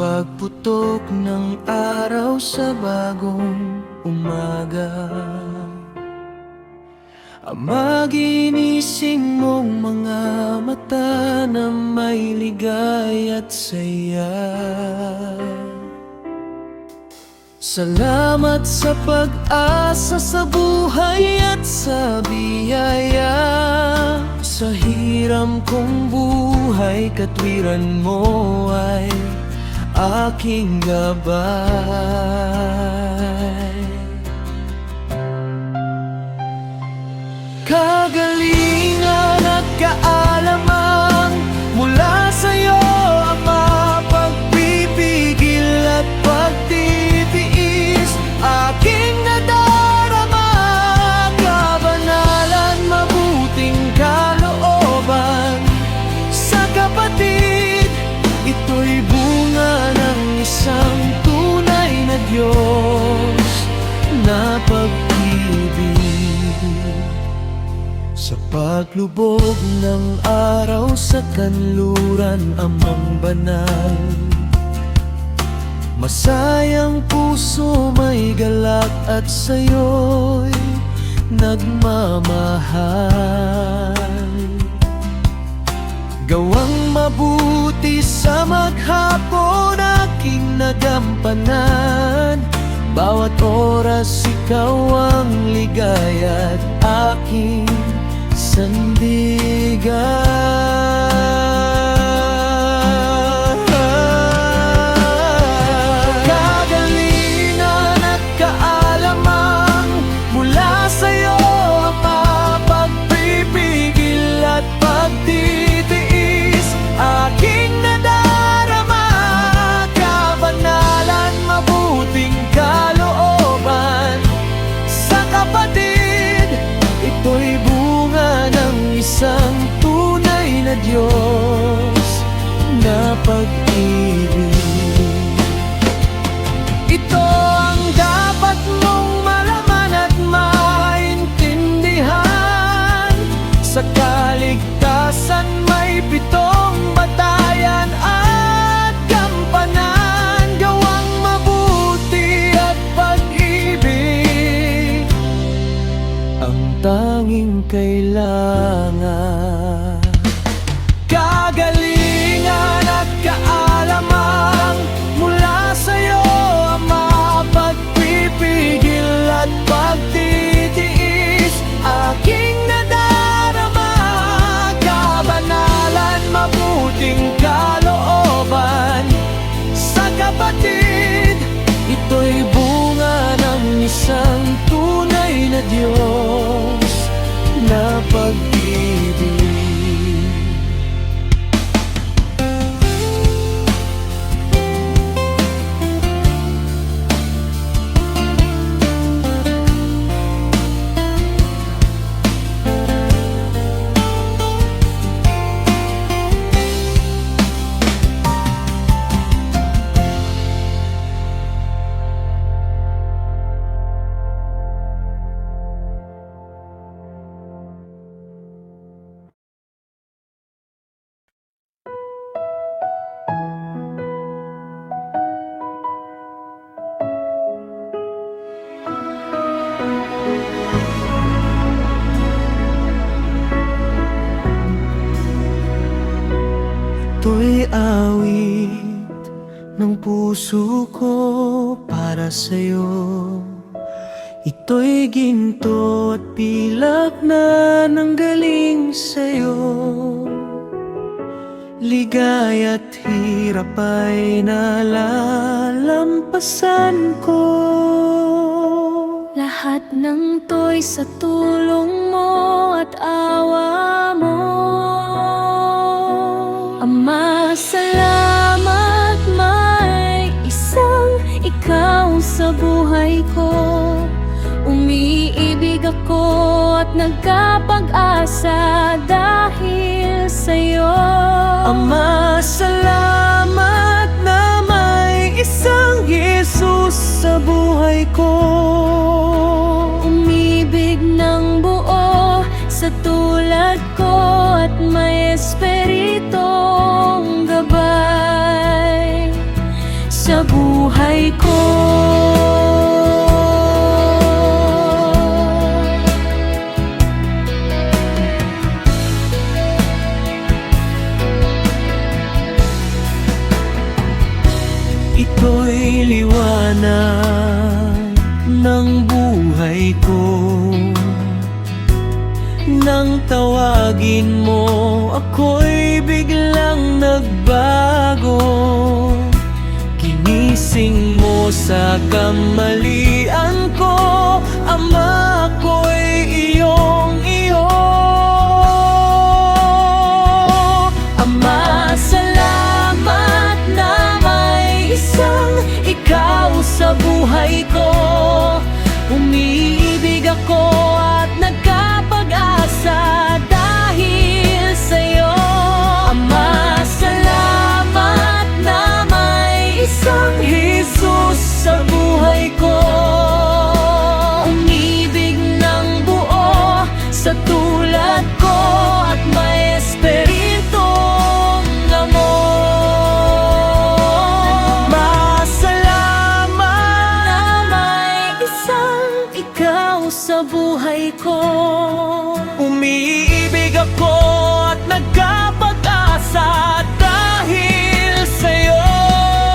pagputok ng araw sa bagong umaga, ang maginising mong mga mata na may ligay at saya. Salamat sa pag-asa sa buhay at sa biyaya. Sa hiram kong buhay, katwiran mo ay aking gabay. Kagalingan at kaalaman mula sa'yo, Ama, pagpipigil at pagtitiis aking nadarama. Kabanalan, mabuting kalooban sa kapatid, ito'y bunga ng isang tunay na Diyos na pag-ibig. Sa paglubog ng araw sa kanluran, Amang banal, masayang puso may galak at sa'yo'y nagmamahal. Gawang mabuti sa maghapon aking nagampanan, bawat oras ikaw ang ligaya at aking sandigan. Kagalingan at kaalaman mula sa'yo, Ama, pagpipigil at pagtitiis aking nadarama. Kabanalan, mabuting kalooban sa kapatid, ito'y bunga ng isang tunay na Diyos na pag-ibig. Ito ang dapat mong malaman at maintindihan. Sa kaligtasan may pitong batayan at gampanan. Gawang mabuti at pag-ibig ang tanging kailangan. Kagalingan at kaalaman mula sa'yo, Ama, pagpipigil at pagtitiis aking nadarama. Kabanalan, mabuting kalooban sa kapatid, ito'y bunga ng isang tunay na Diyos na pag-ibig. Ito'y awit ng puso ko para sa'yo. Ito'y ginto at pilak na nanggaling sa'yo. Ligaya at hirap ay nalalampasan ko. Lahat ng to'y sa tulong mo at awa mo. Ama, salamat, may isang ikaw sa buhay ko. Umiibig ako at nagkapag-asa dahil sa'yo. Ama, salamat na may isang Jesus sa buhay ko. Umibig ng buo sa tulad ko at may Espiritong gabay. buhay ko. Ito'y liwanag ng buhay ko. Nang tawagin mo, ako'y biglang nagbago. Ginising mo sa kamalian ko, Ama, ako'y iyong-iyo. Ama, salamat na may isang ikaw sa buhay ko. Umiibig ako at nagkapag-asa dahil sa'yo. Ama, salamat na may isang Jesus sa buhay ko. Umibig ng buo sa tulad ko at may espiritong amor. Masalamat na may isang ikaw sa buhay ko. Umiibig ako at nagkapag-asa dahil sa'yo.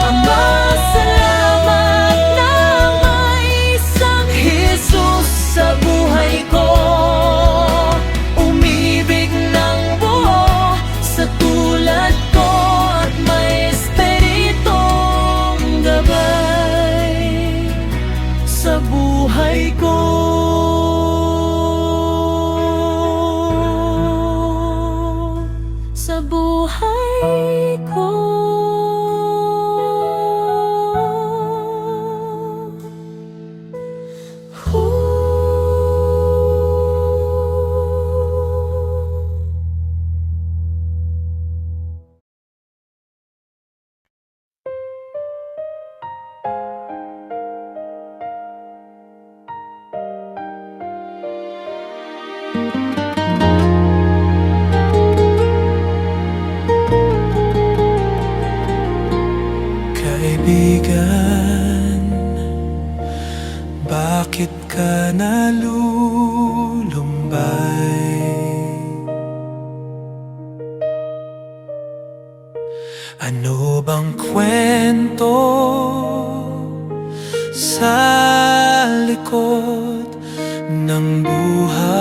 Ama, salamat na may isang Jesus sa buhay ko. Umibig ng buo sa tulad ko at may espiritong gabay sa buhay ko. Sa buhay ko. Kaibigan, bakit ka nalulumbay? Ano bang kwento sa likod ng buhay?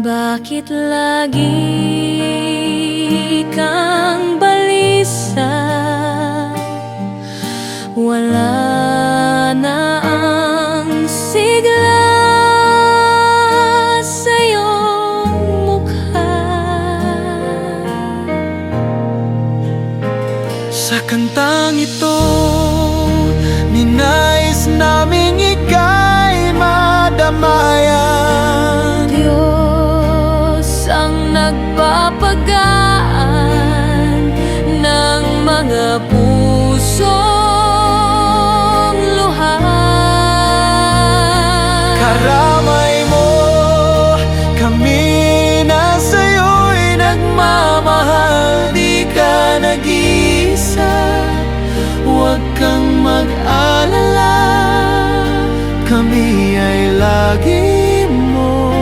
Bakit lagi kang balisa? Wala na ang sigla sa iyong mukha. Sa kantang ito, ninais naming ika'y madamayan. Diyos ang nagpapagaan ng mga pusong luha. Karamay mo kami na sa'yo'y nagmamahal. Di ka nag-iisa, huwag kang mag-alala. Kami ay lagi mo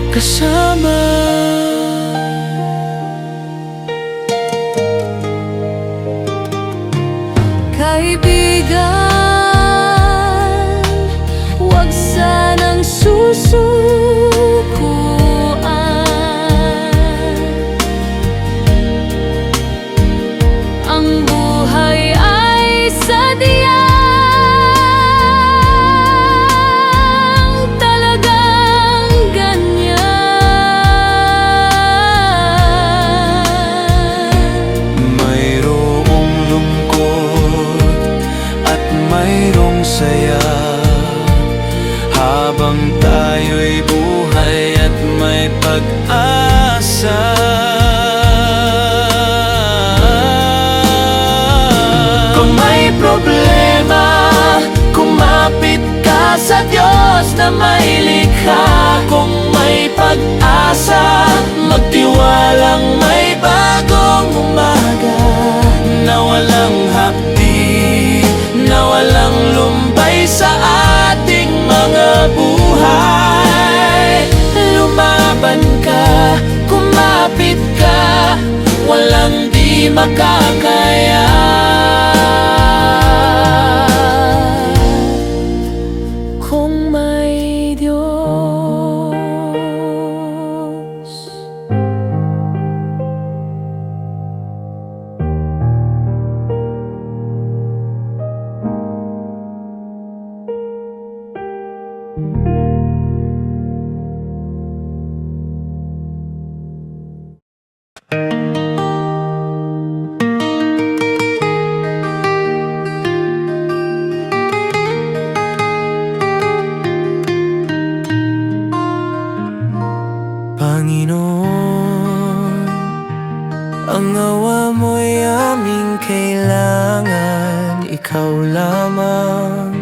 kasama. Kaibigan, huwag sanang susukuan. Ang buhay ay sadyang talagang ganyan. ng di makakaya. Kung may Diyos. Panginoon, ang awa mo'y aming kailangan. Ikaw lamang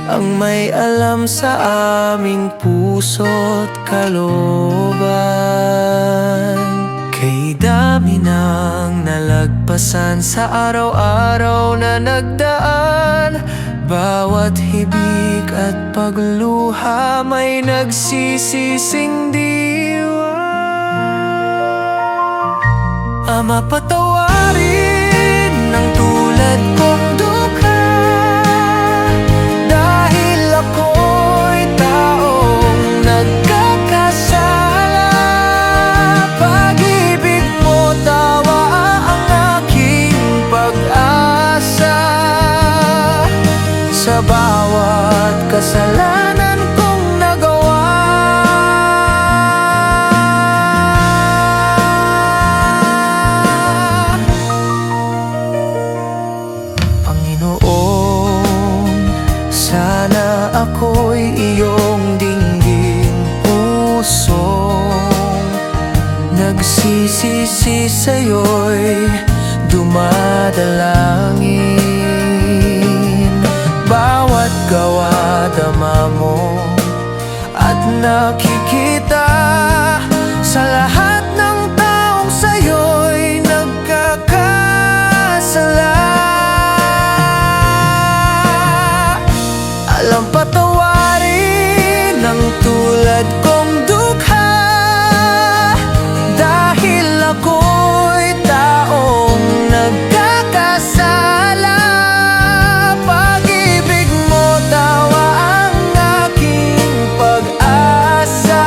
ang may alam sa aming puso't kalooban. Kay dami ng nalagpasan sa araw-araw na nagdaan, bawat hibik at pagluha may nagsisising diwa. Ama, patawarin ng tulad kong dukha, dahil ako'y taong nagkakasala. Pag-ibig mo tawa ang aking pag-asa. Sa bawat kasalanan kong nagawa, Panginoon, sana ako'y iyong dinggin pusong nagsisisi sa'yo'y dumadalangin. Bawat gawa dama mo at nakikita, sa lahat ng taong sa'yo'y nagkakasala. Alam, patawarin ng tulad kong dukha, dahil ako'y taong nagkakasala. Pag-ibig mo tawa ang aking pag-asa.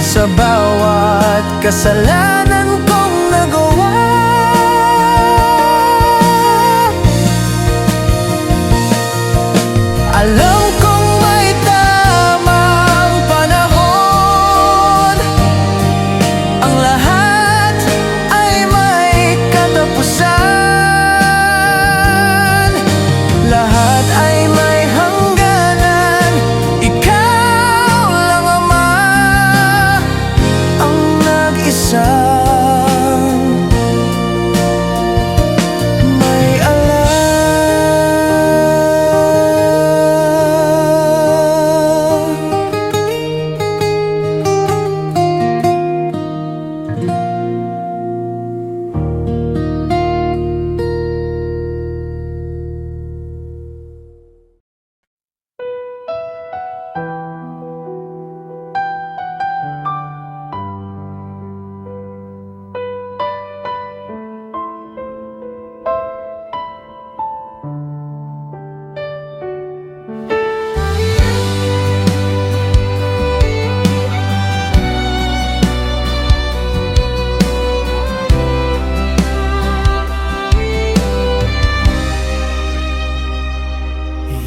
Sa bawat kasalanan kong nagawa, alam kong may tamang panahon. Ang lahat ay may katapusan. Lahat ay may hangganan. Ikaw lang, Ama, ang nag-isang may alam.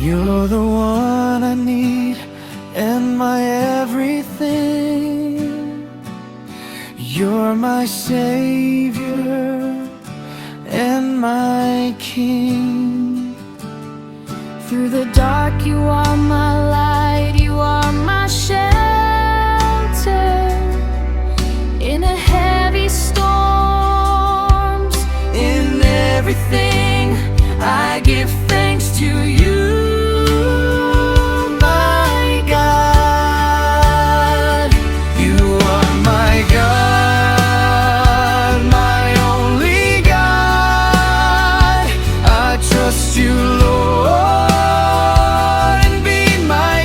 You're the one I need and my everything. You're my Savior and my King. Through the dark, you are my light, you are my shelter. In a heavy storms, In everything I give thanks to you, my God. You are my God, my only God. I trust you, Lord, and be my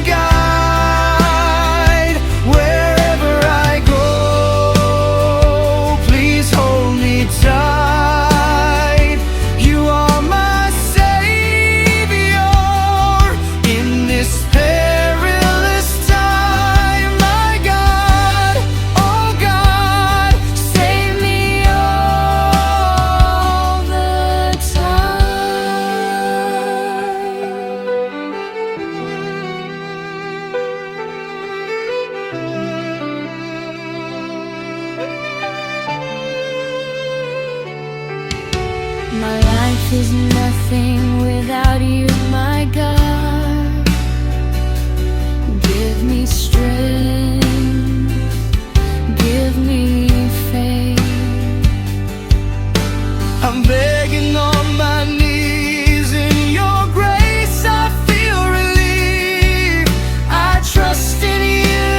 is nothing without you, my God. Give me strength, give me faith. I'm begging on my knees in your grace. I feel relief. I trust in you,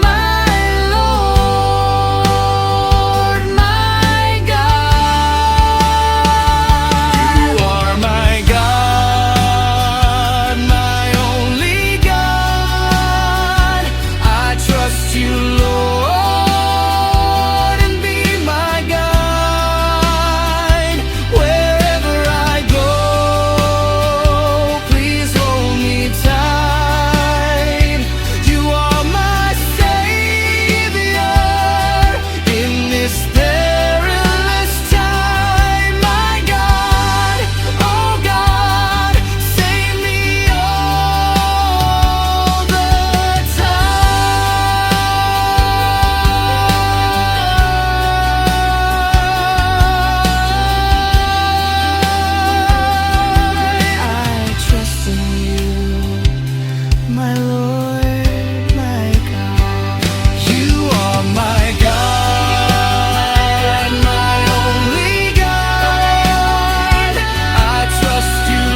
my Lord, my God. You are my God, my only God. I trust you, Lord, and be my guide. Wherever I go, please hold me tight. You are my Savior in this perilous time. My God, oh God, save me all the I trust in you, my Lord, my God. You are my God, my only God. I trust you,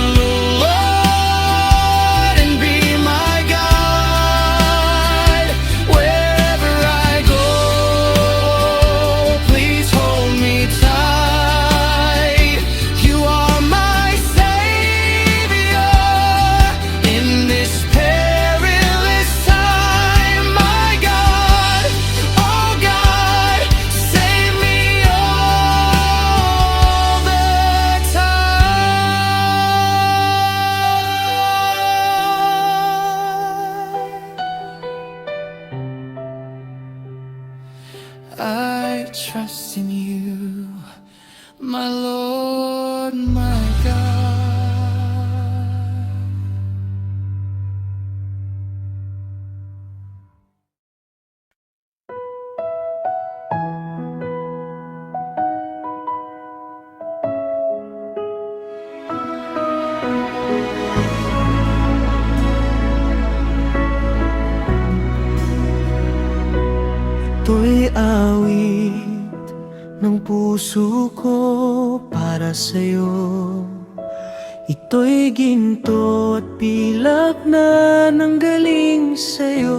Lord, and be my guide. Wherever I go, please hold me tight. You are my Savior in this perilous time. My God, oh God, save me all the time. I trust in you, my Lord, my God. Ito'y awit ng puso ko para sa'yo. Ito'y ginto at pilak na nanggaling sa'yo.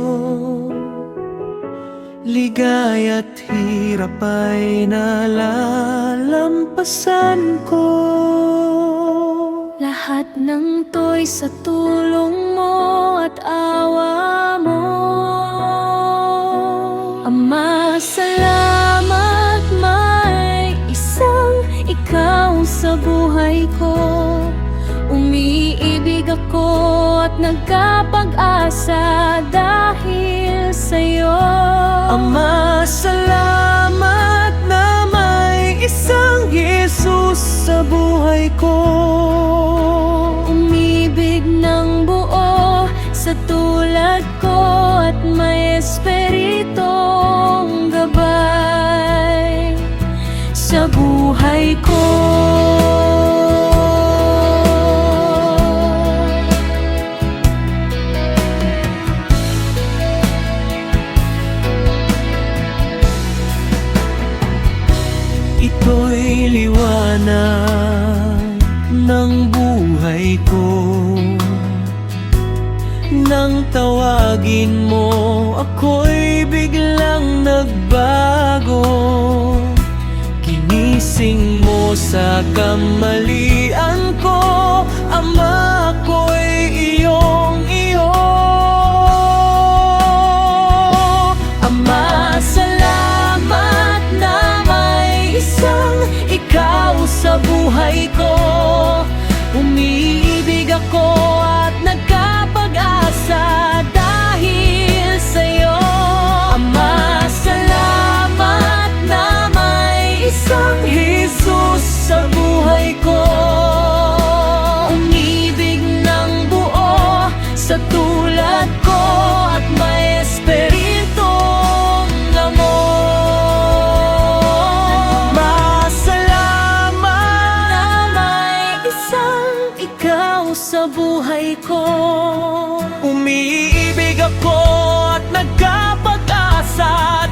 Ligaya at hirap ay nalalampasan ko. Lahat ng to'y sa tulong mo at awa mo. Ama, salamat, may isang ikaw sa buhay ko. Umiibig ako at nagkapag-asa dahil sa'yo. Ama, salamat na may isang Jesus sa buhay ko. Umibig ng buo sa tulad ko at may espiritong gabay sa buhay ko. Ito'y liwanag ng buhay ko. Nang tawagin mo, ako'y biglang nagbago. Ginising mo sa kamalian ko, Ama, ako'y iyong-iyo. Ama, salamat na may isang ikaw sa buhay ko. Umiibig ako at nagkapag-asa dahil sa'yo. Ama, salamat na may isang Jesus sa buhay ko. Umibig ng buo sa tulad ko at may espiritong amor. Masalamat na sa buhay ko. Umiibig ako at nagkapag-asa